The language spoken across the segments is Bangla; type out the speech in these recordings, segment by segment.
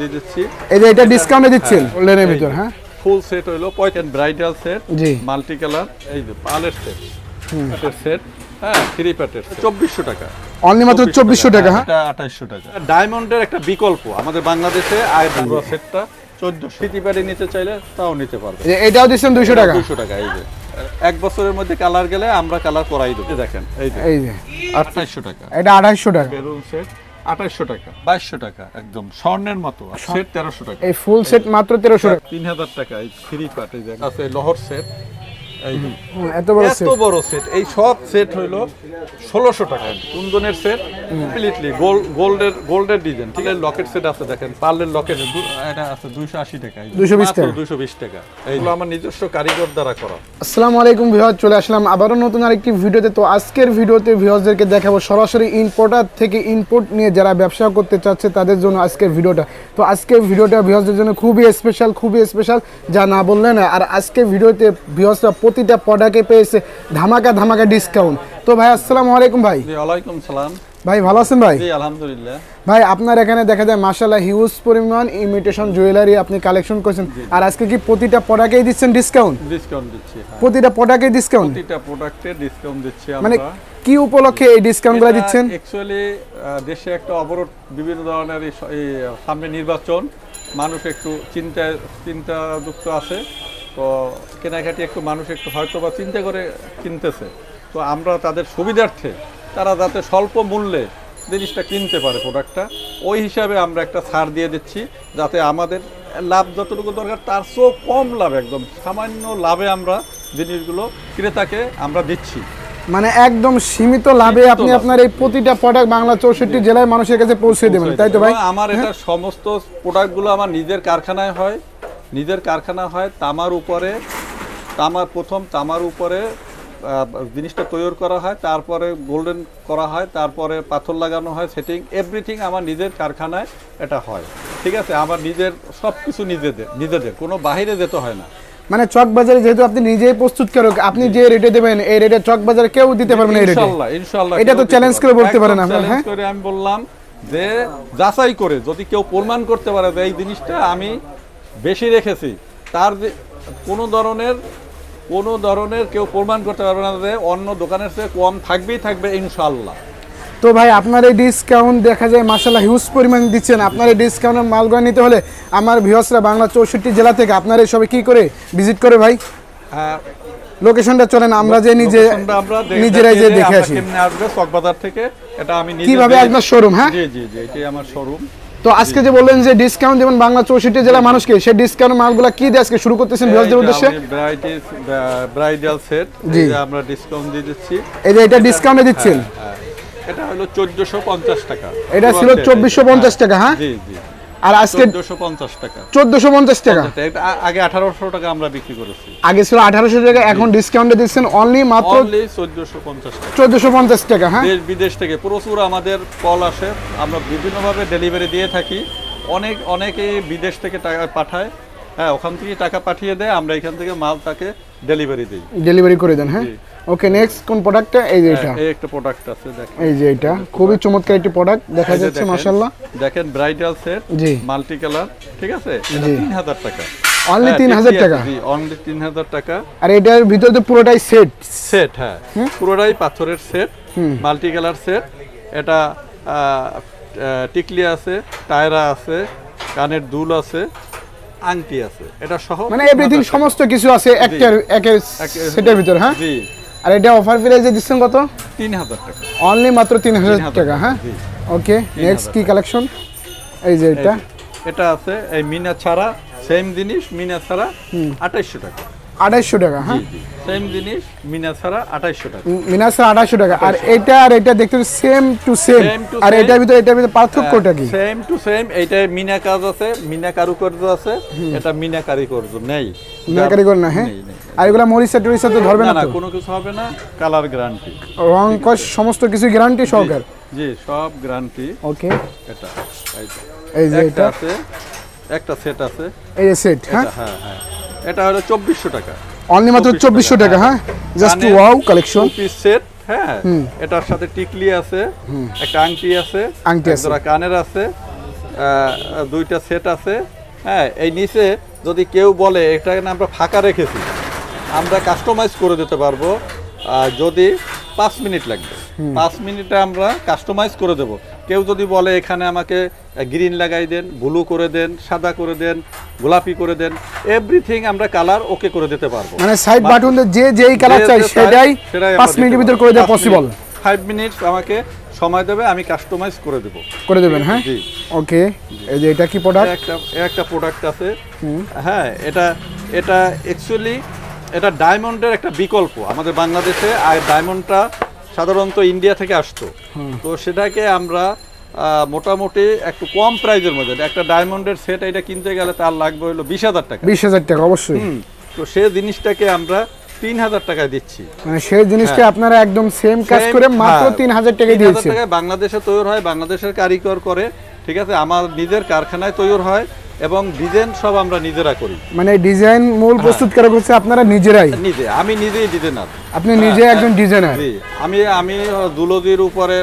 দিয়ে দিচ্ছি। এই যে এটা ডিসকাউন্টে দিচ্ছেন গোল্ডেনের ভিতর। হ্যাঁ, ফুল সেট হলো পয়েন্ট ব্রাইডাল সেট, জি, মাল্টি কালার, এই যে পালের সেট, পাটের সেট, হ্যাঁ, থ্রি পাটের 2400 টাকা, অনলি মাত্র 2400 টাকা। হ্যাঁ, এটা 2800 টাকা। ডায়মন্ডের একটা বিকল্প আমাদের বাংলাদেশে পুরো সেটটা 1400। সিটি প্যাডে নিতে চাইলে তাও নিতে পারবে। এটাও দিচ্ছেন 200 টাকা। 200 টাকা। এই যে এক বছরের মধ্যে কালার গেলে আমরা কালার করাই দেবো। দেখেন এই যে 2800 টাকা। এটা 2800 টাকা। বেলুন সেট 2800 টাকা, 2200 টাকা, একদম স্বর্ণের মতো। সেট 1300 টাকা। এই ফুল সেট মাত্র 1300 টাকা। 3000 টাকা। এই থ্রি পার্ট, এই যে আছে লোহার সেট, এই যে এত বড় সেট। এত বড় সেট। এই সব সেট হইলো 1600 টাকা। কুন্দনের সেট কমপ্লিটলি গোল্ডের ডিজাইন, ঠিক আছে। লকেট সেট আছে, দেখেন পার্লের লকেট, এটা আছে 280 টাকা, 220 টাকা, 220 টাকা। এইগুলো আমার নিজস্ব কারিগর দ্বারা করা। আসসালামু আলাইকুম ভিউয়ার, চলে আসলাম আবারও নতুন আরেকটি ভিডিওতে। তো আজকের ভিডিওতে ভিউয়ারদেরকে দেখাবো সরাসরি ইম্পোর্টার থেকে ইম্পোর্ট নিয়ে যারা ব্যবসা করতে চাচ্ছে তাদের জন্য আজকের ভিডিওটা। তো আজকের ভিডিওটা ভিউয়ারদের জন্য খুবই স্পেশাল, যা না বললে না। আর আজকের ভিডিওতে ভিউয়াররা প্রতিটা প্রোডাক্টে পেয়েছে ধামাকা ডিসকাউন্ট। তো ভাই আসসালামু আলাইকুম। ভাই ওয়ালাইকুম সালাম। ভাই ভালো আছেন ভাই? জি আলহামদুলিল্লাহ। ভাই আপনার এখানে দেখা যায় মাশাআল্লাহ হিউজ পরিমাণ ইমিটেশন জুয়েলারি আপনি কালেকশন করেছেন। আর আজকে কি প্রতিটা প্রোডাক্টেই দিচ্ছেন ডিসকাউন্ট? ডিসকাউন্ট দিচ্ছি, হ্যাঁ। প্রতিটা প্রোডাক্টে ডিসকাউন্ট? প্রতিটা প্রোডাক্টে ডিসকাউন্ট দিচ্ছি আমরা। মানে কি উপলক্ষে এই ডিসকাউন্টগুলো দিচ্ছেন? অ্যাকচুয়ালি দেশে একটা অবরোধ, বিভিন্ন ধরনের এই সামনে নির্বাচন, মানুষ একটু চিন্তাযুক্ত আছে। তো কেনাকাটি একটু মানুষ একটু হয়তো বা চিন্তা করে কিনতেছে। তো আমরা তাদের সুবিধার্থে তারা যাতে স্বল্প মূল্যে জিনিসটা কিনতে পারে প্রোডাক্টটা, ওই হিসাবে আমরা একটা ছাড় দিয়ে দিচ্ছি, যাতে আমাদের লাভ যতটুকু দরকার তার চেয়েও কম লাভ, একদম সামান্য লাভে আমরা জিনিসগুলো ক্রেতাকে আমরা দিচ্ছি। মানে একদম সীমিত লাভে আপনি আপনার এই প্রতিটা প্রোডাক্ট বাংলা 64 জেলায় মানুষের কাছে পৌঁছে দেবেন, তাই তো ভাই? আমার এটা সমস্ত প্রোডাক্টগুলো আমার নিজের কারখানায় হয়। তামার উপরে জিনিসটা তৈরি করা হয়, তারপরে গোল্ডেন করা হয়, তারপরে পাথর লাগানো হয়, সেটিং এভরিথিং আমার নিজের কারখানায় এটা হয়, ঠিক আছে। আমার নিজের সব কিছু নিজেদের কোনো বাইরে যেতে হয় না। মানে চক বাজারে যেহেতু আপনি নিজেই প্রস্তুতকারক, আপনি যে রেটে দেবেন এই রেটে চক বাজারে কেউ দিতে পারবে না এই রেটে। ইনশাআল্লাহ এটা তো চ্যালেঞ্জ করে বলতে পারেন আপনি। হ্যাঁ, আমি বললাম যে যাচাই করে যদি কেউ প্রমাণ করতে পারে যে এই জিনিসটা আমি বেশি রেখেছি, তার কোনো ধরনের কেউ প্রমাণ করতে পারবে না যে অন্য দোকানের চেয়ে কম থাকবে ইনশাআল্লাহ। তো ভাই আপনার এই ডিসকাউন্ট দেখা যায় মাশাআল্লাহ হিউজ পরিমাণ দিচ্ছেন। আপনার এই ডিসকাউন্টের মালগুলো নিতে হলে আমার ভিউয়ার্সরা বাংলা 64 জেলা থেকে আপনার এই সবে কি করে ভিজিট করে ভাই? লোকেশনটা চলেন আমরা যে নিজেরাই যে দেখে আসি। কেমনে আসবে চকবাজার থেকে, এটা আমি নিজে কিভাবে আপনার শোরুম? হ্যাঁ, জি এটাই আমার শোরুম। তো আজকে যে বললেন যে ডিসকাউন্ট দেবেন বাংলা 64 জেলা মানুষকে, সেই ডিসকাউন্ট মালগুলো কি দিয়ে আজকে শুরু করতেছেন ভিউয়ারদের উদ্দেশ্যে? ব্রাইডাল সেট, এই যে আমরা ডিসকাউন্ট দিয়ে দিচ্ছি। এই যে এটা ডিসকাউন্টে দিচ্ছেন, এটা হলো 1450 টাকা। এটা ছিল 2450 টাকা। হ্যাঁ, জি আর আজকে 1450 টাকা। 1450 টাকা। আগে 1800 টাকা আমরা বিক্রি করেছি। আগে ছিল 1800 টাকা, এখন ডিসকাউন্টে দিচ্ছেন অনলি মাত্র 1450 টাকা। 1450 টাকা। হ্যাঁ, দেশ বিদেশ থেকে প্রচুর আমাদের কল আসে, আমরা বিভিন্নভাবে ডেলিভারি দিয়ে থাকি। অনেকে বিদেশ থেকে টাকা পাঠায়, হ্যাঁ, ওখান থেকে টাকা পাঠিয়ে দেয়, আমরা এখান থেকে মালটাকে ডেলিভারি করে দেন। হ্যাঁ, ওকে, নেক্সট কোন প্রোডাক্টটা? এই যে এটা, এই একটা প্রোডাক্ট আছে, দেখেন এই যে এটা খুবই চমৎকার একটি প্রোডাক্ট দেখা যাচ্ছে মাশাআল্লাহ। দেখেন ব্রাইডাল সেট, জি, মাল্টি কালার, ঠিক আছে। এটা 3000 টাকা, অনলি 3000 টাকা। জি, অনলি 3000 টাকা। আর এটার ভিতরে তো পুরোটাই সেট। হ্যাঁ, পুরোটাই পাথরের সেট, মাল্টি কালার সেট। এটা টিকলি আছে, টায়রা আছে, কানের দুল আছে, আংটি আছে, এটা সহ মানে এভরিথিং সমস্ত কিছু আছে একের সেটের ভিতর। হ্যাঁ, জি। আর এটা অফার প্রাইসে দিচ্ছেন কত? 3000 টাকা, অনলি মাত্র 3000 টাকা। হ্যাঁ, ওকে, নেক্সট কি কালেকশন? এই যে এটা আছে এই মিনা ছাড়া, সেম জিনিস মিনা ছাড়া 2800 টাকা। 2800 টাকা। হ্যাঁ, সেম জিনিস মিনা ছাড়া 2800 টাকা। মিনা ছাড়া 2800 টাকা। আর এটা দেখতে সেম টু সেম। আর এটার ভিতরে পার্থক্যটা কি? Same to same. এইটা মিনা কাজ আছে, মিনা কারুকার্য আছে, এটা মিনা কারুকার্য নেই, মিনা কারিগর না। হ্যাঁ, আর এগুলা মরিচা টরিচা তো ধরবে না? না, কোনো কিছু হবে না। কালার গ্যারান্টি, রং কস সমস্ত কিছু গ্যারান্টি সহকারে। জি, সব গ্যারান্টি। ওকে, এটা এই যে এটা আছে, একটা সেট আছে, এই যে সেট। হ্যাঁ, এটা হলো 2400 টাকা, অনলি মাত্র 2400 টাকা। হ্যাঁ, just wow collection, piece set. হ্যাঁ, এটার সাথে টিকলি আছে, একটা আংটি আছে, জোড়া কানের আছে, দুইটা সেট আছে। হ্যাঁ, এই নিচে যদি কেউ বলে এটাকে না আমরা ফাঁকা রেখেছি, আমরা কাস্টমাইজ করে দিতে পারবো। যদি 5 মিনিট লাগবে, 5 মিনিটে আমরা কাস্টমাইজ করে দেব। কেউ যদি বলে এখানে আমাকে গ্রিন লাগাই দেন, ব্লু করে দেন, সাদা করে দেন, গোলাপি করে দেন, এভরিথিং আমরা কালার ওকে করে দিতে পারবো। মানে সাইড বাটন যে যেই কালার চাই সেটাই 5 মিনিটের ভিতর করে দেওয়া পসিবল। 5 মিনিট আমাকে সময় দেবে, আমি কাস্টমাইজ করে দেব। করে দেবেন? হ্যাঁ, জি। ওকে, এই যে এটা কি প্রোডাক্ট? একটা প্রোডাক্ট আছে। হ্যাঁ, এটা অ্যাকচুয়ালি এটা ডায়মন্ডের একটা বিকল্প আমাদের বাংলাদেশে। আর ডায়মন্ডটা সাধারণত ইন্ডিয়া থেকে আসতো, তো সেটাকে আমরা মোটামুটি একটু কম প্রাইজের মধ্যে একটা ডায়মন্ডের সেট এটা কিনতে গেলে তার লাগবে হলো 20,000 টাকা। 20,000 টাকা অবশ্যই। তো সেই জিনিসটাকে আমরা 3,000 টাকায় দিচ্ছি। মানে সেই জিনিসটা আপনারা একদম সেম কাজ করে মাত্র 3,000 টাকায় দিয়েছেন। বাংলাদেশে তৈরি হয়, বাংলাদেশের কারিগর করে, ঠিক আছে, আমার নিজের কারখানায় তৈরি হয় এবং ডিজাইন সব আমরা নিজেরা করি। মানে ডিজাইন মূল প্রস্তুতকারক হচ্ছে আপনারা নিজেরাই? আমি নিজেই ডিজাইনার। আপনি নিজে একজন ডিজাইনার? জি, আমি জুলজির উপরে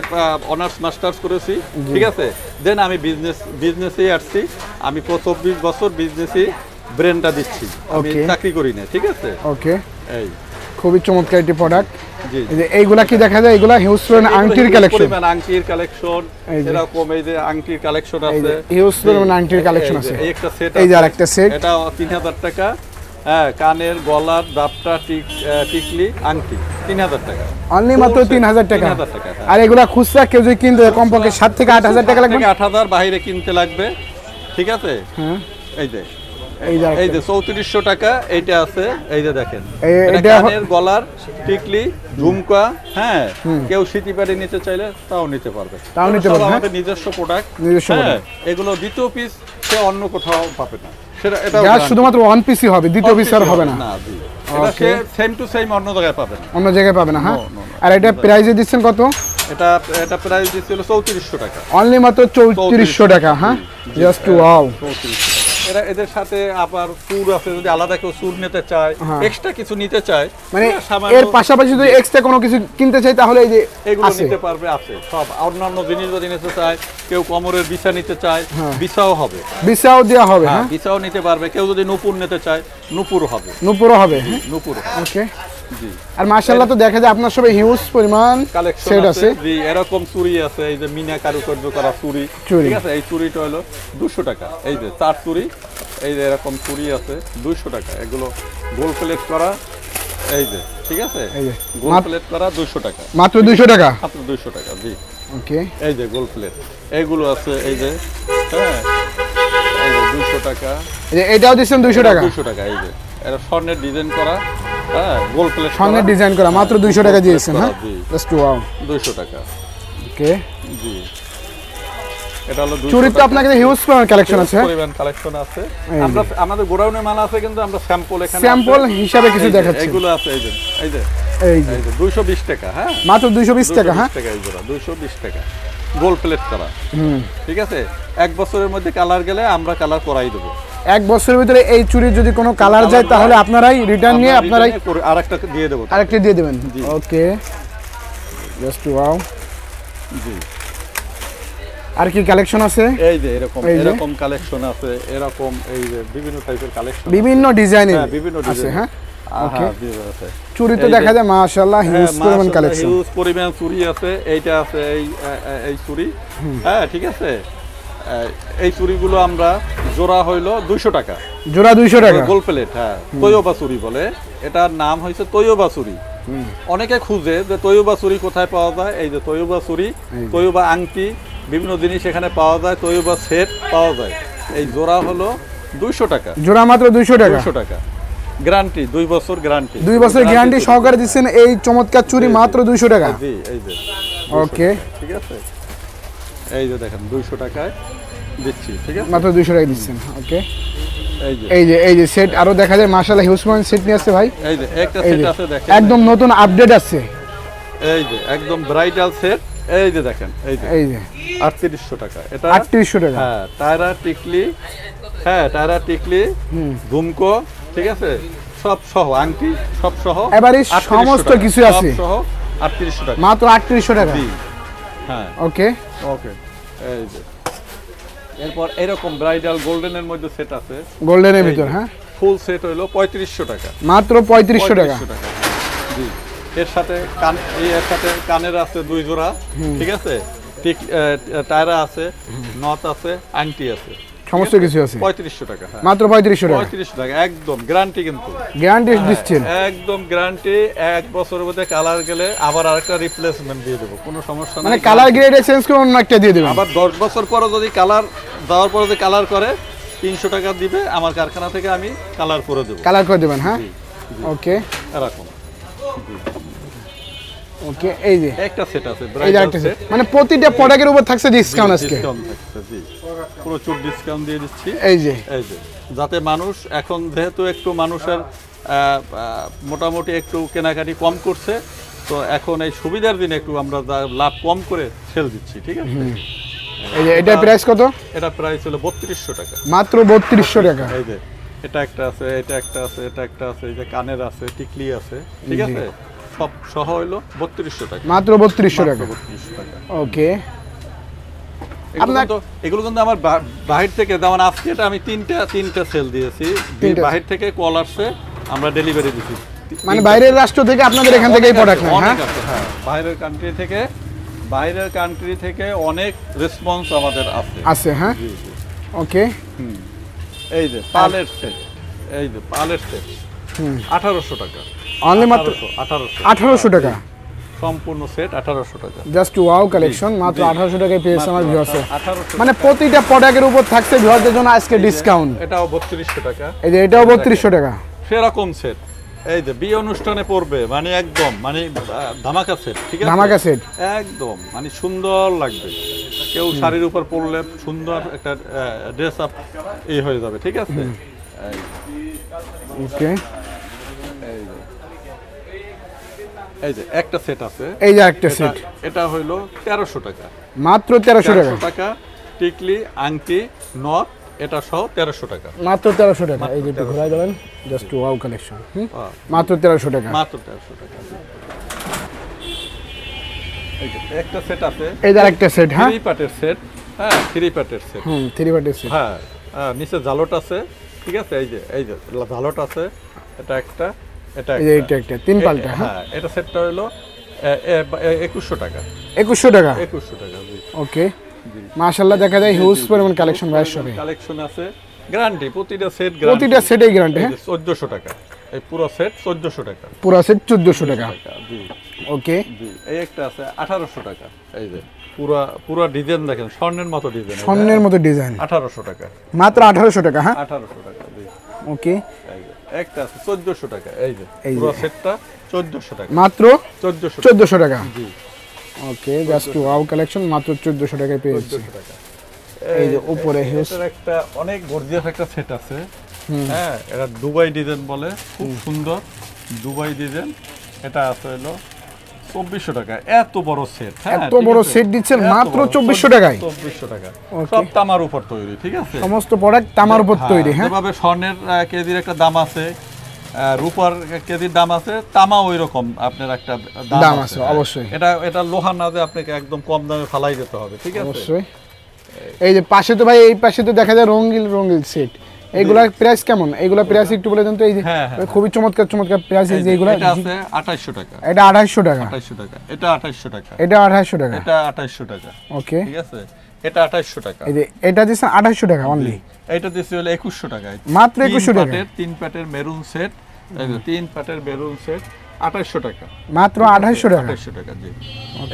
অনার্স মাস্টার্স করেছি, ঠিক আছে। দেন আমি বিজনেসেই আসছি। আমি 24 বছর বিজনেসই ব্রেনটা দিচ্ছি, আমি চাকরি করি না, ঠিক আছে। ওকে, এই খুবই চমৎকার একটি প্রোডাক্ট। জি, এই যে এইগুলা কি দেখা যায়? এগুলা হিউজ পরিমাণ আংটির কালেকশন। আংটির কালেকশন এরকম, এই যে আংটির কালেকশন আছে, হিউজ পরিমাণ আংটির কালেকশন আছে। এই একটা সেট, এই যে আরেকটা সেট, এটা 3,000 টাকা। হ্যাঁ, কানের, গলার, দাপটা, টিকলি, আংটি 3,000 টাকা। অনলি মাত্র 3,000 টাকা। 3,000 টাকা। আর এগুলা খুচরা কেউ যদি কিনতে কমপক্ষে 7 থেকে 8,000 টাকা লাগবে। 8,000 বাইরে কিনতে লাগবে, ঠিক আছে। হ্যাঁ, এই যে 3400 টাকা এইটা আছে। এই যে দেখেন, এটা কানের, গলার, টিকলি, ঝুমকা। হ্যাঁ, কেউ সিটিপাটি নিতে চাইলে তাও নিতে পারবে, তাও নিতে পারবে। আমাদের নিজস্ব প্রোডাক্ট। হ্যাঁ, এগুলো দ্বিতীয় পিস সে অন্য কোথাও পাবে না। সেটা এটা শুধুমাত্র ওয়ান পিসই হবে, দ্বিতীয় পিস আর হবে না। না, জি, এটা সে সেম টু সেম অন্য জায়গায় পাবে না, অন্য জায়গায় পাবে না। হ্যাঁ, আর এটা প্রাইসে দিচ্ছেন কত? এটা প্রাইস দিছিল 3400 টাকা। অনলি মাত্র 3400 টাকা। হ্যাঁ, জাস্ট ওয়াও। 3400 টাকা। এদের সাথে আবার সুর আছে, যদি আলাদা কেউ সুর নিতে চায়, এক্সট্রা কিছু নিতে চায়, মানে এর পাশাপাশি যদি এক্সট্রা কোনো কিছু কিনতে চাই তাহলে এই যে এগুলো নিতে পারবে। আছে সব অন্যান্য জিনিস যদি নিতে চায়, কেউ কোমরের বিছা নিতে চায়, বিছাও হবে, বিছাও দেওয়া হবে। হ্যাঁ, বিছাও নিতে পারবে। কেউ যদি নূপুর নিতে চায়, নূপুর হবে, নূপুরও হবে। নূপুর। ওকে, জি। আর মাশাআল্লাহ তো দেখা যায় আপনার সবে হিউজ পরিমাণ কালেকশন আছে। জি, এরকম চুড়ি আছে, এই যে মিনা কারুকার্য করা চুড়ি, ঠিক আছে। এই চুড়িটা হলো 200 টাকা। এই যে 4 চুড়ি, এই যে এরকম চুড়ি আছে 200 টাকা। এগুলো গোল প্লেট করা, এই যে, ঠিক আছে, গোল প্লেট করা 200 টাকা। মাত্র 200 টাকা? মাত্র 200 টাকা, জি। ওকে, এই যে গোল প্লেট, এইগুলো আছে, এই যে, হ্যাঁ, এই যে 200 টাকা। এটাও দিচ্ছেন 200 টাকা? 200 টাকা। এই যে এটা স্বর্ণের ডিজাইন করা, হ্যাঁ, গোল প্লেট স্বর্ণের ডিজাইন করা, মাত্র 200 টাকা দিয়েছেন। হ্যাঁ, জাস্ট ওয়াও, 200 টাকা। ওকে, জি। এটা হলো চুড়ি তো আপনাদের হিউজ কালেকশন আছে। পরিমাণ কালেকশন আছে। আমরা আমাদের গোডাউনে মাল আছে, কিন্তু আমরা স্যাম্পল এখানে স্যাম্পল হিসাবে কিছু দেখাচ্ছি। এগুলো আছে, এই যে, এই যে, এই যে 220 টাকা। হ্যাঁ, মাত্র 220 টাকা। হ্যাঁ, 220 টাকা গোল প্লেট করা, ঠিক আছে। 1 বছরের মধ্যে কালার গেলে আমরা কালার করাই দেবো। 1 বছরের ভিতরে এই চুড়ির যদি কোনো কালার যায় তাহলে আপনারাই রিটার্ন নিয়ে আপনারাই আরেকটা দিয়ে দেবো, আরেকটা দিয়ে দেবেন। ওকে, জাস্ট ওয়াও। জি। আর কি কালেকশন আছে? এই যে এরকম কালেকশন আছে, এরকম এই যে বিভিন্ন টাইপের কালেকশন, বিভিন্ন ডিজাইনের আছে। হ্যাঁ, ওকে। চুড়ি তো দেখা যায় মাশাআল্লাহ হিউজ পরিমাণ কালেকশন, হিউজ পরিমাণ চুড়ি আছে। এইটা আছে, এই চুড়ি, হ্যাঁ, ঠিক আছে। এই চুড়িগুলো আমরা জোড়া হইলো 200 টাকা। জোড়া 200 টাকা গোল প্লেট। হ্যাঁ, তৈয়বা চুড়ি বলে, এটার নাম হয়েছে তৈয়বা চুড়ি। অনেকে খুঁজে যে তৈয়বা চুড়ি কোথায় পাওয়া যায়। এই যে তৈয়বা চুড়ি, তৈয়বা আংটি, বিভিন্ন জিনিস এখানে পাওয়া যায়, তৈয়বা সেট পাওয়া যায়। এই জোড়া হলো 200 টাকা। জোড়া মাত্র 200 টাকা। 200 টাকা গ্যারান্টি, 2 বছর গ্যারান্টি। 2 বছর গ্যারান্টি সহকারে দিচ্ছেন এই চমৎকার চুড়ি মাত্র 200 টাকা। জি, এই যে, ওকে, ঠিক আছে। এই যে দেখেন 200 টাকায় দিচ্ছি, ঠিক আছে, মাত্র 200 টাকা দিচ্ছেন। ওকে, এই যে এই যে সেট আরো দেখা যায় মাশাআল্লাহ হিউজ পরিমাণ সেট নিয়ে আসছে ভাই। এই যে একটা সেট আছে, দেখেন, একদম নতুন আপডেট আছে। এই যে একদম ব্রাইডাল সেট। এই যে দেখেন, এই যে 3800 টাকা। এটা 3800 টাকা। হ্যাঁ, টায়রা টিকলি, হ্যাঁ, টায়রা টিকলি, ঝুমকো, ঠিক আছে, সব সহ, আংটি সব সহ, এবারে সমস্ত কিছু আছে সহ 3800 টাকা, মাত্র 3800 টাকা। হ্যাঁ, ওকে, ওকে। এই যে এরপর এরকম ব্রাইডাল গোল্ডেনের মধ্যে সেট আছে, গোল্ডেনের ভিতর, হ্যাঁ ফুল সেট হইলো 3500 টাকা, মাত্র 3500 টাকা। জি, এর সাথে এর সাথে কানের আছে 2 জোড়া, ঠিক আছে, ঠিক টায়রা আছে, নথ আছে, আংটি আছে, সমস্ত কিছু আছে 3500 টাকা। হ্যাঁ, মাত্র 3500 টাকা। 3500 টাকা একদম গ্যারান্টি, কিন্তু গ্যারান্টি দিচ্ছেন একদম গ্যারান্টি। 1 বছরের মধ্যে কালার গেলে আবার আরেকটা রিপ্লেসমেন্ট দিয়ে দেবো, কোনো সমস্যা নাই। মানে কালার গ্রেড চেঞ্জ করে অন্য একটা দিয়ে দেবেন। আবার 10 বছর পরে যদি কালার দেওয়ার পরে যদি কালার করে 300 টাকা দিবে আমার কারখানা থেকে, আমি কালার করে দেবো, কালার করে দেবেন। হ্যাঁ, ওকে এরকম। ওকে, এই যে একটা সেট আছে, এই যে একটা set। মানে প্রতিটা প্রোডাক্টের উপর থাকছে ডিসকাউন্ট আজকে, ডিসকাউন্ট থাকছে, জি প্রচুর ডিসকাউন্ট দিয়ে দিচ্ছি। এই যে যাতে মানুষ এখন যেহেতু একটু মানুষের মোটামুটি একটু কেনাকাটি কম করছে, তো এখন এই সুবিধার দিনে একটু আমরা লাভ কম করে সেল দিচ্ছি, ঠিক আছে। এই যে এটা প্রাইস কত? এটা প্রাইস হলো 3200 টাকা, মাত্র 3200 টাকা। এই যে এটা একটা আছে, এটা একটা আছে, এটা একটা আছে, এই যে কানের আছে, টিকলি আছে, ঠিক আছে, সব সহ হলো 3200 টাকা, মাত্র 3200 টাকা। 3200 টাকা। ওকে, এগুলো কিন্তু আমার বাহির থেকে, যেমন আজকে এটা আমি তিনটা সেল দিয়েছি, বাহির থেকে কল আসছে, আমরা ডেলিভারি দিচ্ছি। মানে বাইরের রাষ্ট্র থেকে আপনাদের এখান থেকেই প্রোডাক্ট নেয়? হ্যাঁ, হ্যাঁ, বাইরের কান্ট্রি থেকে অনেক রেসপন্স আমাদের আছে। হ্যাঁ, ওকে, এই যে পালের সেট, 1800 টাকা, অনলি মাত্র 1800 টাকা, সম্পূর্ণ সেট 1800 টাকা। জাস্ট ওয়াও কালেকশন, মাত্র 1800 টাকায় পেয়েছে আমার ভিউয়ার্স। 1800 মানে প্রতিটা প্রোডাক্টের উপর থাকছে ভিউয়ারদের জন্য আজকে ডিসকাউন্ট। এটাও 3200 টাকা, এই যে এটাও 3200 টাকা, সেরকম সেট। এই যে বিয়ে অনুষ্ঠানে পড়বে, মানে একদম মানে ধামাকা সেট, ঠিক আছে, ধামাকা সেট একদম মানে সুন্দর লাগবে, কেউ শাড়ির উপর পরলে সুন্দর একটা ড্রেস আপ হয়ে যাবে, ঠিক আছে। ওকে, এই যে একটা সেট আছে, এই যে একটা সেট, এটা হইলো 1300 টাকা, মাত্র 1300 টাকা। 1300 টাকা, টিকলি, আংটি, নথ, এটা সহ 1300 টাকা, মাত্র 1300 টাকা। এই যে একটু ঘোরায় দেবেন, জাস্ট ওয়াও কালেকশন, মাত্র 1300 টাকা, মাত্র 1300 টাকা। এই যে একটা সেট আছে, এই যে আরেকটা সেট, হ্যাঁ 3 পার্টের সেট, হ্যাঁ 3 পার্টের সেট, 3 পার্টের সেট, হ্যাঁ, নিচে জালট আছে, ঠিক আছে, এই যে জালট আছে, এটা একটা, এটা একটা 3 পাল্টা। হ্যাঁ, এটা সেটটা হলো 2100 টাকা, 2100 টাকা, 2100 টাকা, জি। ওকে, মাশাআল্লাহ, দেখা যায় হিউজ পরিমাণ কালেকশন ভাইয়ের শপে, কালেকশন আছে, গ্যারান্টি প্রতিটা সেটেই গ্যারান্টি। হ্যাঁ, 1400 টাকা, এই পুরো সেট 1400 টাকা, পুরো সেট 1400 টাকা, জি। ওকে, জি, এই একটা আছে 1800 টাকা, এই যে পুরো ডিজাইন দেখেন, স্বর্ণের মতো ডিজাইন, স্বর্ণের মতো ডিজাইন, 1800 টাকা, মাত্র 1800 টাকা। হ্যাঁ, 1800 টাকা, জি। ওকে, এই যে একটা আছে 1400 টাকা, এই যে পুরো সেটটা 1400 টাকা, মাত্র 1400 টাকা, জি। ওকে, জাস্ট ওয়াও কালেকশন, মাত্র 1400 টাকায় পেয়েছি। 1400 টাকা। এই যে উপরে হিউজ এটার একটা অনেক গর্জিয়াস একটা সেট আছে, হ্যাঁ, এটা দুবাই ডিজাইন বলে, খুব সুন্দর দুবাই ডিজাইন, এটা আছে হলো 2400 টাকা, এত বড় সেট, হ্যাঁ, এত বড় সেট দিচ্ছেন মাত্র 2400 টাকায়, 2400 টাকা, সব তামার উপর তৈরি, ঠিক আছে, সমস্ত প্রোডাক্ট তামার উপর তৈরি। হ্যাঁ, যেভাবে স্বর্ণের কেজির একটা দাম আছে, রূপার কেজির দাম আছে, তামা ওই রকম আপনার একটা দাম আছে, অবশ্যই। এটা লোহা না যে আপনাকে একদম কম দামে ফালাই দিতে হবে, ঠিক আছে, অবশ্যই। এই যে পাশে তো ভাই, এই পাশে তো দেখা যায় রঙিন সেট, এইগুলার প্রাইস কেমন? এইগুলা প্রাইস একটু বলে দেন তো। এই যে খুবই চমৎকার প্রাইস, এই যে এইগুলা, এটা আছে 2800 টাকা, এটা 2800 টাকা, 2800 টাকা, এটা 2800 টাকা, এটা 2800 টাকা, এটা 2800 টাকা, ওকে, ঠিক আছে, এটা 2800 টাকা, এই যে এটা দিছেন 2800 টাকা অনলি, এটা দিছি হলো 2100 টাকা, মাত্র 2100 টাকা, 3 প্যাটের মেরুন সেট, এই যে 3 প্যাটের মেরুন সেট 2800 টাকা, মাত্র 2800 টাকা, 2800 টাকা, জি।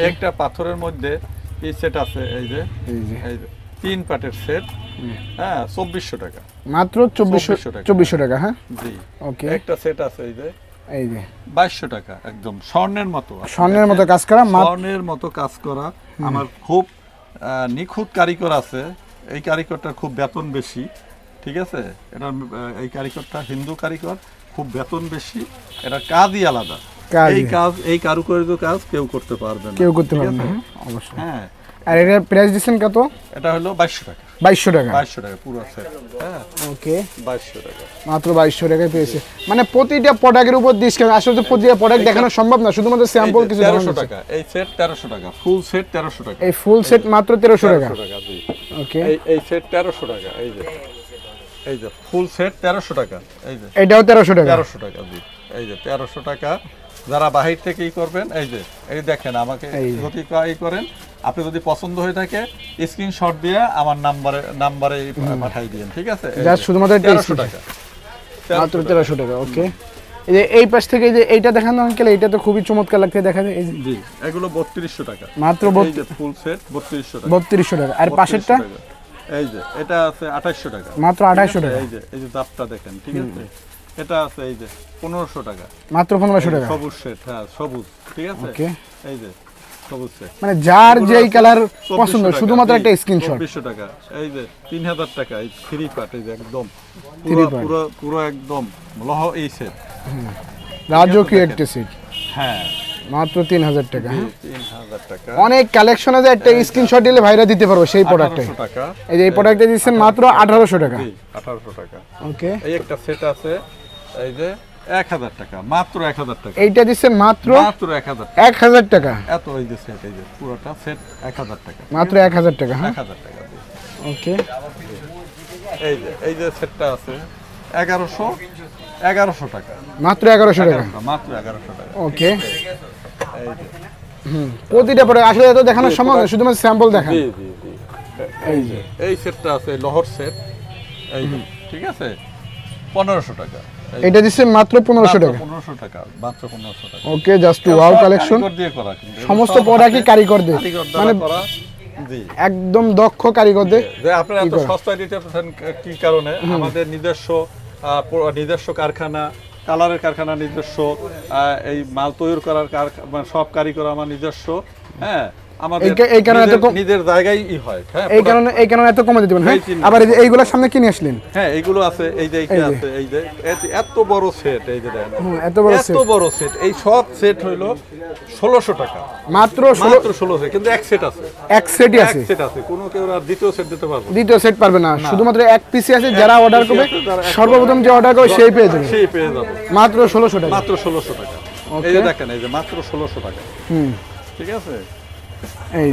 একটা পাথরের মধ্যে এই সেট আছে, এই যে 3 প্যাটের সেট, হ্যাঁ 2400 টাকা, মাত্র 2400 টাকা, হ্যাঁ, জি। ওকে, একটা সেট আছে, এই যে 2200 টাকা, একদম স্বর্ণের মতো, স্বর্ণের মতো কাজ করা, স্বর্ণের মতো কাজ করা, আমার খুব নিখুঁত কারিগর আছে, এই কারিগরটার খুব বেতন বেশি, ঠিক আছে, এটা এই কারিগরটা হিন্দু কারিগর, খুব বেতন বেশি, এটা কাজই আলাদা, এই কারুকার্য কাজ কেউ করতে পারবে না, অবশ্যই। হ্যাঁ, আর এটা প্রাইস দিচ্ছেন কত? এটা হলো 2200 টাকা, 2200 টাকা, 2200 টাকা পুরো সেট, হ্যাঁ, ওকে, 2200 টাকা, মাত্র 2200 টাকায় পেয়েছে। মানে প্রতিটা প্রোডাক্টের উপর ডিসকাউন্ট, আসলে প্রতিটা প্রোডাক্ট দেখানো সম্ভব না, শুধুমাত্র স্যাম্পল কিছু 1300 টাকা, এই সেট 1300 টাকা, ফুল সেট 1300 টাকা, এই ফুল সেট মাত্র 1300 টাকা, জি। ওকে এই সেট 1300 টাকা। এই যে ফুল সেট 1300 টাকা। এই যে এটাও 1300 টাকা। 1300 টাকা জি। এই যে 1300 টাকা। যারা বাহির থেকে করবেন এই দেখেন আমাকে যদি করেন, আপনি যদি পছন্দ হয়ে থাকে স্ক্রিনশট দিয়ে আমার নাম্বারে পাঠিয়ে দিন, ঠিক আছে? জাস্ট শুধুমাত্র 1300 টাকা, মাত্র 1300 টাকা। ওকে, এই যে এই পাশ থেকে যে এইটা দেখানো আঙ্কেল, এইটা তো খুবই চমৎকার লাগছে, দেখা যায়। এই যে জি, এগুলো 3200 টাকা মাত্র। এই যে ফুল সেট 3200 টাকা। 3200 টাকা। আর পাশেরটা এই যে এটা আছে 2800 টাকা, মাত্র 2800 টাকা। এই যে দাপটা দেখেন, ঠিক আছে? এটা আছে এই যে 1500 টাকা, মাত্র 1500 টাকা। সবুজ সেট, হ্যাঁ সবুজ, ঠিক আছে? ওকে, এই যে সবুজ সেট, মানে যার যেই কালার পছন্দ শুধুমাত্র একটা স্ক্রিনশট। 2400 টাকা। এই যে 3000 টাকা এই 3 পার্ট, এই যে একদম পুরো একদম লহ এই সেট, রাজকীয় একটা সেট, হ্যাঁ মাত্র 3000 টাকা। 3000 টাকা। অনেক কালেকশন আছে, একটা স্ক্রিনশট দিলে ভাইরা দিতে পারবো সেই প্রোডাক্টে। 1800 টাকা। এই যে এই প্রোডাক্টে দিচ্ছেন মাত্র 1800 টাকা। জি, 1800 টাকা। ওকে, এই একটা সেট আছে এই যে 1000 টাকা, মাত্র 1000 টাকা। এইটা দিচ্ছেন মাত্র 1000 1000 টাকা। এত এই যে সেট, এই যে পুরোটা সেট 1000 টাকা, মাত্র 1000 টাকা। হ্যাঁ, 1000 টাকা। ওকে, এই যে সেটটা আছে 1100 টাকা, মাত্র 1100 টাকা। মাত্র 1100 টাকা। ওকে, এই যে প্রতিটা পরে আসলে এত দেখানোর সময় না, শুধুমাত্র স্যাম্পল দেখান। জি জি জি। এই সেটটা আছে লহর সেট, এই যে, ঠিক আছে? 1500 টাকা। এটা দিচ্ছেন মাত্র 1500 টাকা। 1500 টাকা, মাত্র 1500 টাকা। ওকে, জাস্ট ওয়াও কালেকশন। কারিগর দিয়ে করা, কিন্তু সমস্ত প্রোডাক্টই কারিগর দিয়ে, মানে করা। জি, একদম দক্ষ কারিগর দিয়ে। যে আপনারা এত সস্তায় দিতে পারছেন কি কারণে? আমাদের নিজস্ব কারখানা, কালারের কারখানা নিজস্ব, এই মাল তৈরি করার মানে সব কারিগর আমার নিজস্ব। হ্যাঁ, আমাদের এই কারণে নিজের জায়গায় হয়। হ্যাঁ, এই কারণে এত কমে দিবেন। হ্যাঁ, আবার এই যে এইগুলোর সামনে কি নিয়ে আসলেন? হ্যাঁ, এইগুলো আছে, এই যে এইটা আছে, এই যে এত বড় সেট, এই যে দেখেন এত বড় সেট। এই সব সেট হইলো 1600 টাকা, মাত্র 1600, কিন্তু এক সেট আছে, এক সেটই আছে। সেট আছে, কোনো কেউ আর দ্বিতীয় সেট দিতে পারবে না। দ্বিতীয় সেট পারবে না, শুধুমাত্র এক পিসি আছে। যারা অর্ডার করবে সর্বপ্রথম যে অর্ডার করবে সেই পেয়ে যাবে, মাত্র 1600 টাকা। মাত্র 1600 টাকা। এই যে দেখেন, এই যে মাত্র 1600 টাকা। ঠিক আছে? এই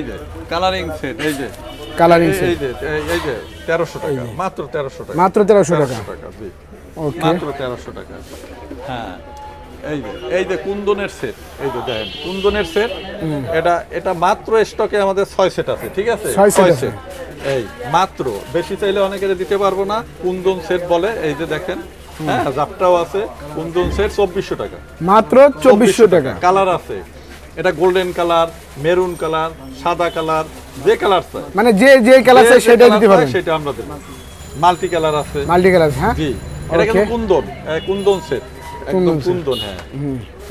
যে কালারিং সেট, এই যে কালারিং সেট, এই যে 1300 টাকা, মাত্র 1300 টাকা, মাত্র 1300 টাকা। জি, ওকে, মাত্র 1300 টাকা। হ্যাঁ, এই যে কুন্দনের সেট, এই যে দেখেন কুন্দনের সেট, এটা মাত্র স্টকে আমাদের 6 সেট আছে, ঠিক আছে? 6 সেট। এই মাত্র, বেশি চাইলে অনেকের দিতে পারবো না, কুন্দন সেট বলে। এই যে দেখেন, হ্যাঁ জাপটাও আছে, কুন্দন সেট 2400 টাকা, মাত্র 2400 টাকা। কালার আছে, এটা গোল্ডেন কালার, মেরুন কালার, সাদা কালার, যে কালার চাই, মানে যে কালার চাই সেটাই দিতে পারবেন, সেটা আমরা দেব। মাল্টি কালার আছে, মাল্টি কালার। হ্যাঁ, জি, এটা কিন্তু কুন্দন সেট, একদম কুন্দন। হ্যাঁ,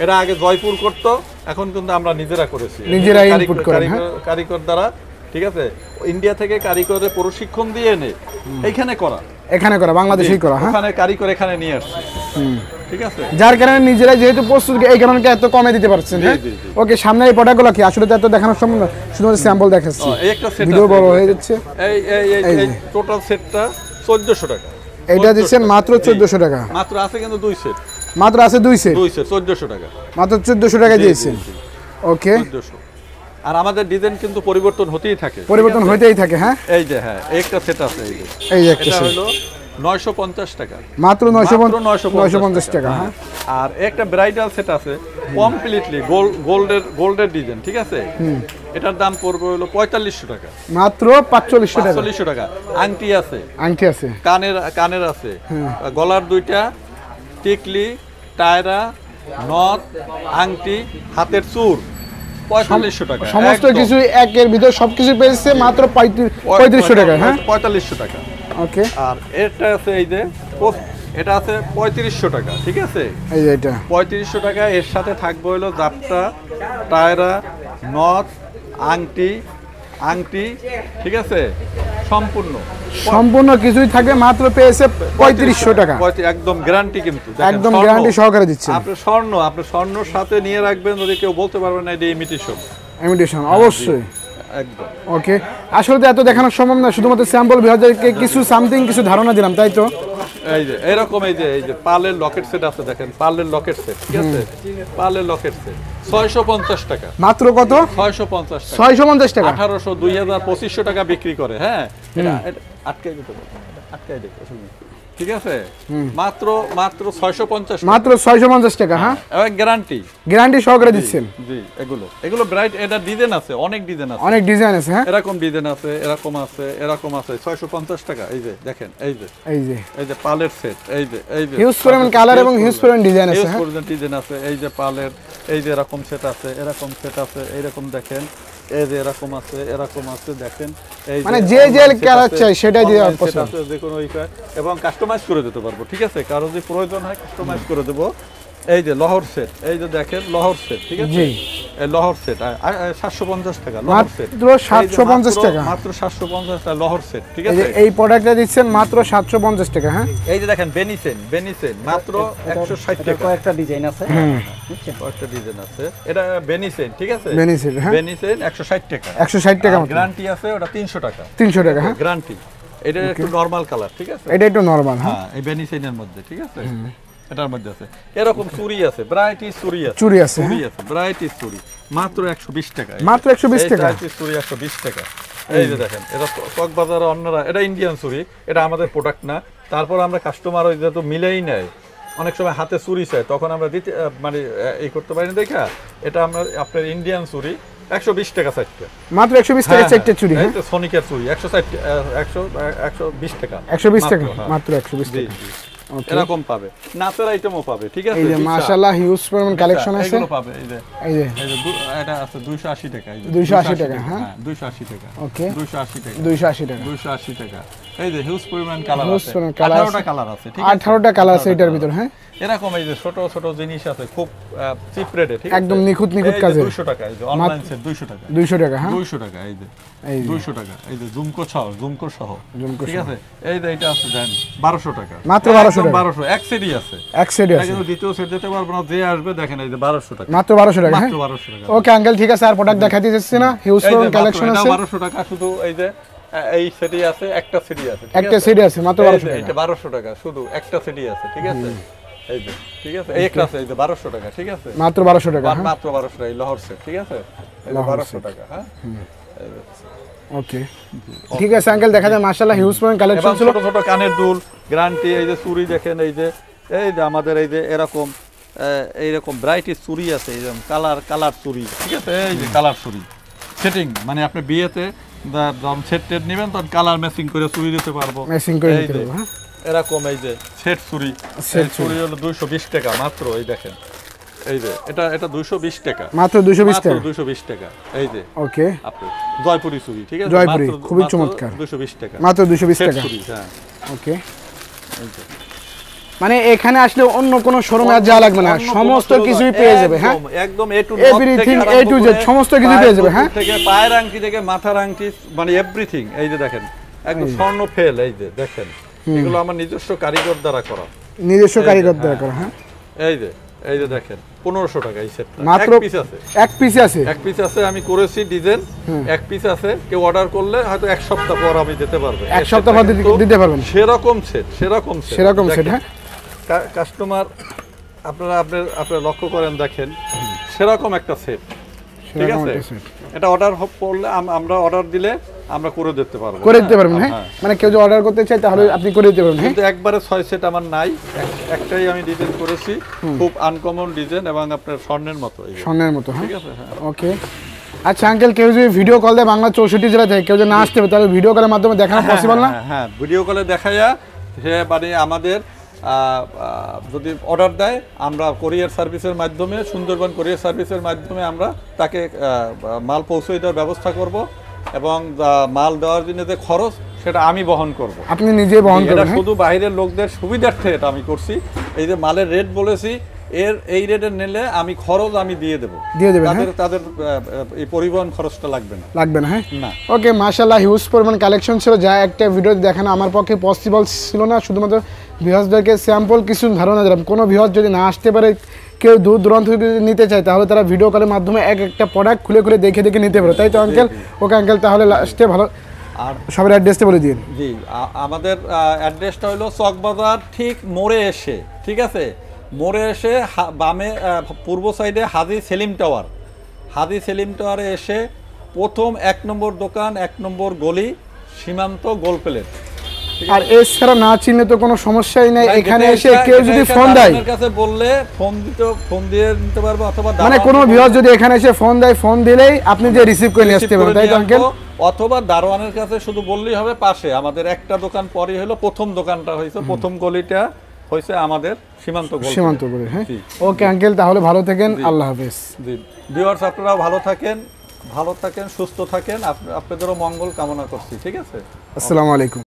এটা আগে জয়পুর করতো, এখন কিন্তু আমরা নিজেরা করেছি, নিজেরা ইনপুট করেন। হ্যাঁ, কারিগর দ্বারা, ঠিক আছে? ইন্ডিয়া থেকে কারিগরের প্রশিক্ষণ দিয়ে এনে এখানে করা, বাংলাদেশেই করা। হ্যাঁ, ওখানে কারিগর এখানে নিয়ে আসছে, ঠিক আছে? যার কারণে নিজেরা যেহেতু প্রস্তুত, এই কারণে এত কমে দিতে পারছেন। হ্যাঁ, ওকে, সামনে এই প্রোডাক্টগুলো কি আসলে তো এত দেখানোর সম্ভব না, শুধুমাত্র স্যাম্পল দেখাচ্ছি, এই একটা সেট ভিডিও বড় হয়ে যাচ্ছে। এই টোটাল সেটটা 1400 টাকা। এইটা দিচ্ছেন মাত্র 1400 টাকা। মাত্র আছে কিন্তু 2 সেট, মাত্র আছে 2 সেট, 1400 টাকা, মাত্র 1400 টাকা দিয়েছেন। ওকে, 1400। আর আমাদের ডিজাইন কিন্তু পরিবর্তন হতেই থাকে, পরিবর্তন হতেই থাকে। হ্যাঁ, এই যে, হ্যাঁ, একটা সেট আছে, এই যে একটা এটা সেট হলো 950 টাকা, মাত্র 950 টাকা। হ্যাঁ, আর একটা ব্রাইডাল সেট আছে কমপ্লিটলি গোল্ডের ডিজাইন, ঠিক আছে? এটার দাম পড়বে হলো 4500 টাকা, মাত্র 4500 টাকা। 4500 টাকা। আংটি আছে, কানের আছে, গলার দুইটা, টিকলি, টায়রা, নথ, আংটি, হাতের চূড়, 4500 টাকা। সমস্ত কিছু একের ভিতর সবকিছু পেয়েছে মাত্র 3500 টাকা। হ্যাঁ, 4500 টাকা। ওকে, আর এটা আছে এই যে, এটা আছে 3500 টাকা, ঠিক আছে? এই যে এটা 3500 টাকা। এর সাথে থাকবে হলো জাপটা, টায়রা, নথ, আংটি, ঠিক আছে? সম্পূর্ণ কিছুই থাকবে, মাত্র পেয়েছে 3500 টাকা। একদম গ্যারান্টি, কিন্তু একদম গ্যারান্টি সহকারে দিচ্ছেন। আপনি স্বর্ণর সাথে নিয়ে রাখবেন, যদি কেউ বলতে পারবে না এটা ইমিটেশন, অবশ্যই। একদম। ওকে, আসলে তো এত দেখানো সম্ভব না, শুধুমাত্র স্যাম্পল বিহারকে কিছু ধারণা দিলাম, তাই তো? এই যে এরকম এই যে পার্লের লকেট সেট আছে, দেখেন পার্লের লকেট সেট, ঠিক আছে, পার্লের লকেট সেট 650 টাকা মাত্র কত? 650 টাকা, 650 টাকা। 1800 2000 2500 টাকা বিক্রি করে। হ্যাঁ, এটা আটকাই দিতে পারবো, আটকাই দিতে, ঠিক আছে, মাত্র 650 টাকা, মাত্র 650 টাকা। হ্যাঁ, এবং গ্যারান্টি সহকারে দিচ্ছেন। জি, এগুলো ব্রাইট, এটা ডিজাইন আছে, অনেক ডিজাইন আছে, অনেক ডিজাইন আছে। হ্যাঁ, এরকম ডিজাইন আছে, এরকম আছে, এরকম আছে, 650 টাকা। এই যে দেখেন, এই যে পালের সেট, এই যে হিউজ পরিমাণ কালার এবং হিউজ পরিমাণ ডিজাইন আছে। হ্যাঁ, ডিজাইন আছে, এই যে পালের, এই যে এরকম সেট আছে, এরকম সেট আছে, এইরকম দেখেন, এই যে এরকম আছে, এরকম আছে, দেখেন, এই মানে যে কালার চাই সেটাই দিয়ে পছন্দ আছে, যে কোনো এবং কাস্টমাইজ করে দিতে পারবো, ঠিক আছে, কারো যদি প্রয়োজন হয় কাস্টমাইজ করে দেবো। এই যে লহর সেট, এই যে দেখেন লহর সেট, ঠিক আছে, এই লহর সেট 750 টাকা, লহর সেট মাত্র 750 টাকা, মাত্র 750 টাকা লহর সেট, ঠিক আছে। এই প্রোডাক্টটা দিচ্ছেন মাত্র 750 টাকা। হ্যাঁ, এই যে দেখেন বেনিসেন মাত্র 160 টাকা, কয়েকটা ডিজাইন আছে, বুঝছেন, কয়েকটা ডিজাইন আছে, এটা বেনিসেন, ঠিক আছে, বেনিসের। হ্যাঁ, বেনিসেন 160 টাকা, 160 টাকা মাত্র। গ্যারান্টি আছে, ওটা 300 টাকা, 300 টাকা। হ্যাঁ, গ্যারান্টি। এটা একটু নরমাল কালার, ঠিক আছে, এটা একটু নরমাল। হ্যাঁ, এই বেনিসেনের মধ্যে, ঠিক আছে, এটার মধ্যে আছে এরকম চুড়ি আছে, ব্রাইটিস চুড়ি আছে, চুড়ি আছে, ব্রাইটিস চুড়ি মাত্র 120 টাকা, মাত্র 120 টাকা, ব্রাইটিস চুড়ি 120 টাকা। এই যে দেখেন, এটা কক্সবাজারে অন্যরা, এটা ইন্ডিয়ান চুড়ি, এটা আমাদের প্রোডাক্ট না, তারপর আমরা কাস্টমার ওই যেহেতু মিলেই নেয়, অনেক সময় হাতে চুড়ি চাই, তখন আমরা দিতে মানে এই করতে পারি না, দেখা এটা আমরা আপনার ইন্ডিয়ান চুড়ি 120 টাকা চারটে, মাত্র 120 টাকা চারটে চুড়ি। এই তো সোনিকের চুড়ি 120 টাকা, 120 টাকা, মাত্র 120 টাকা। এরকম পাবে, নাচের আইটেমও পাবে, ঠিক আছে, এই যে মাশাআল্লাহ হিউজ পরিমাণ কালেকশন আছে, এগুলো পাবে। এই যে এটা আছে 280 টাকা, এই যে 280 টাকা। হ্যাঁ, 280 টাকা, ওকে, 280 টাকা, 280 টাকা, 280 টাকা। এই যে হিউজ পরিমাণ কালার হিউজ আছে, পরিমাণ কালার 18টা কালার আছে, ঠিক আছে, 18টা কালার আছে এটার ভিতর। হ্যাঁ, এরকম এই যে ছোট ছোট জিনিস আছে, খুব চিপ রেটে, ঠিক আছে, একদম নিখুঁত কাজে, 200 টাকা, এই যে অনলাইন সেট 200 টাকা, 200 টাকা। হ্যাঁ, 200 টাকা, এই যে 200 টাকা, এই যে জুমকো সহ, ঠিক আছে, এই যে এটা আছে দেন 1200 টাকা, মাত্র 1200 টাকা, 1200 এক সেটই আছে, এক সেটই আছে, কিন্তু দ্বিতীয় সেট দিতে পারবো না, যে আসবে দেখেন, এই যে 1200 টাকা, মাত্র 1200 টাকা। হ্যাঁ, মাত্র 1200 টাকা। ওকে আঙ্কেল, ঠিক আছে, আর প্রোডাক্ট দেখাতে যাচ্ছি না, হিউজ পরিমাণ কালেকশন আছে, 1200 টাকা শুধু। এই যে এই সেটই আছে, একটা সেটই আছে, একটা সেটই আছে, মাত্র 1200 টাকা, এটা 1200 টাকা শুধু একটা সেটই আছে, ঠিক আছে, এই যে, ঠিক আছে, এই একটা আছে, এই যে 1200 টাকা, ঠিক আছে, মাত্র 1200 টাকা। মাত্র 1200 টাকা, এই লহর সেট, ঠিক আছে, এই যে 1200 টাকা। হ্যাঁ, ওকে, ঠিক আছে আঙ্কেল, দেখা যায় মাশাআল্লাহ হিউজ পরিমাণ কালেকশন ছিল। ছোট ছোট কানের দুল, গ্যারান্টি, এই যে চুড়ি দেখেন, এই যে আমাদের এই যে এরকম এইরকম ব্রাইটিস চুড়ি আছে, এই যে কালার চুড়ি, ঠিক আছে, এই যে কালার চুড়ি সেটিং, মানে আপনি বিয়েতে যখন সেট টেট নেবেন তখন কালার ম্যাচিং করে চুড়ি দিতে পারবো, ম্যাচিং করে দিতে পারবো। হ্যাঁ, এরকম এই যে সেট চুড়ি, চুড়ি হলো 220 টাকা মাত্র। এই দেখেন, এই যে এটা 220 টাকা, মাত্র 220 টাকা, 220 টাকা। এই যে ওকে, আপনি জয়পুরি চুড়ি, ঠিক আছে, জয়পুরি খুবই চমৎকার, 220 টাকা, মাত্র 220 টাকা। হ্যাঁ, ওকে, মানে এখানে আসলে অন্য কোন শোরুমে আর যাওয়া লাগবে না, সমস্ত কিছুই পেয়ে যাবে। হ্যাঁ, একদম A to everything, A to Z সমস্ত কিছু পেয়ে যাবে। হ্যাঁ, থেকে পায়ের আংটি থেকে মাথার আংটি, মানে এভরিথিং। এই যে দেখেন, একদম স্বর্ণ ফেল, এই যে দেখেন, এগুলো আমার নিজস্ব কারিগর দ্বারা করা, নিজস্ব কারিগর দ্বারা করা। হ্যাঁ, এই যে দেখেন 1500 টাকা এই সেটটা, মাত্র এক পিস আছে, এক পিস আছে, এক পিস আছে, আমি করেছি ডিজাইন, এক পিস আছে, কেউ অর্ডার করলে হয়তো এক সপ্তাহ পর আমি দিতে পারবো, এক সপ্তাহ পর দিতে পারবেন, সেরকম সেট। হ্যাঁ, কাস্টমার আপনারা লক্ষ্য করেন, দেখেন সেরকম একটা সেট, ঠিক আছে, এটা অর্ডার করলে আমরা অর্ডার দিলে আমরা করে দিতে পারবো, করে দিতে পারবেন। হ্যাঁ, মানে কেউ যদি অর্ডার করতে চায় তাহলে আপনি করে দিতে পারবেন। কিন্তু একবারে 6 সেট আমার নাই, একটাই আমি ডিজাইন করেছি, খুব আনকমন ডিজাইন এবং আপনার স্বর্ণের মতো, স্বর্ণের মতো। ঠিক আছে, হ্যাঁ, ওকে। আচ্ছা আঙ্কেল, কেউ যদি ভিডিও কল দেয় বাংলা 64 জেলা থেকে, কেউ যদি না আসতে পারে তাহলে ভিডিও কলের মাধ্যমে দেখানো পসিবল না? হ্যাঁ, ভিডিও কলে দেখাইয়া সে মানে আমাদের যদি অর্ডার দেয়, আমরা কোরিয়ার সার্ভিসের মাধ্যমে, সুন্দরবন কোরিয়ার সার্ভিসের মাধ্যমে আমরা তাকে মাল পৌঁছে দেওয়ার ব্যবস্থা করব, এবং মাল দেওয়ার জন্য যে খরচ সেটা আমি বহন করব, আপনি নিজেই বহন করবেন। এটা শুধু বাইরের লোকদের সুবিধার্থে এটা আমি করছি। এই যে মালের রেট বলেছি, এই রেটে নিলে আমি খরচ আমি দিয়ে দেবো, তাদের এই পরিবহন খরচটা লাগবে না। হ্যাঁ, না। ওকে, মাশাআল্লাহ হিউজ পরিমাণ কালেকশন ছিল, যা একটা ভিডিও দেখানো আমার পক্ষে পসিবল ছিল না। শুধুমাত্র ভিউয়ার্সদেরকে স্যাম্পল কিছু ধারণা দিলাম। কোনো ভিউয়ার্স যদি না আসতে পারে, কেউ দূর দূরান্ত থেকে নিতে চায়, তাহলে তারা ভিডিও কলের মাধ্যমে একটা প্রোডাক্ট খুলে দেখে নিতে পারে, তাই তো আঙ্কেল? ওকে আঙ্কেল, তাহলে লাস্টে ভালো আর সবার অ্যাড্রেসটা বলে দিন। জি, আমাদের অ্যাড্রেসটা হলো চকবাজার ঠিক মোড়ে এসে, ঠিক আছে, মোড়ে এসে বামে পূর্ব সাইডে হাজী সেলিম টাওয়ার, হাজী সেলিম টাওয়ারে এসে প্রথম 1 নম্বর দোকান, 1 নম্বর গলি, সীমান্ত গোল প্লেট। আর এছাড়া না চিনলে তো কোনো সমস্যাই নাই, এখানে এসে কেউ যদি ফোন দেয় আপনার কাছে বললে ফোন দিয়ে নিতে পারবো, অথবা মানে কোনো ভিউয়ার যদি এখানে এসে ফোন দেয়, ফোন দিলেই আপনি যে রিসিভ করে নিয়ে আসতে পারবেন, তাই তো আঙ্কেল? অথবা দারোয়ানের কাছে শুধু বললেই হবে, পাশে আমাদের একটা দোকান পরই হলো প্রথম দোকানটা হয়েছে, প্রথম গলিটা হয়েছে আমাদের সীমান্ত গলি। সীমান্ত করে, হ্যাঁ। ওকে আঙ্কেল, তাহলে ভালো থাকেন, আল্লাহ হাফেজ। জি ভিউয়ার্স, আপনারাও ভালো থাকেন, সুস্থ থাকেন, আপনাদেরও মঙ্গল কামনা করছি, ঠিক আছে? আসসালামু আলাইকুম।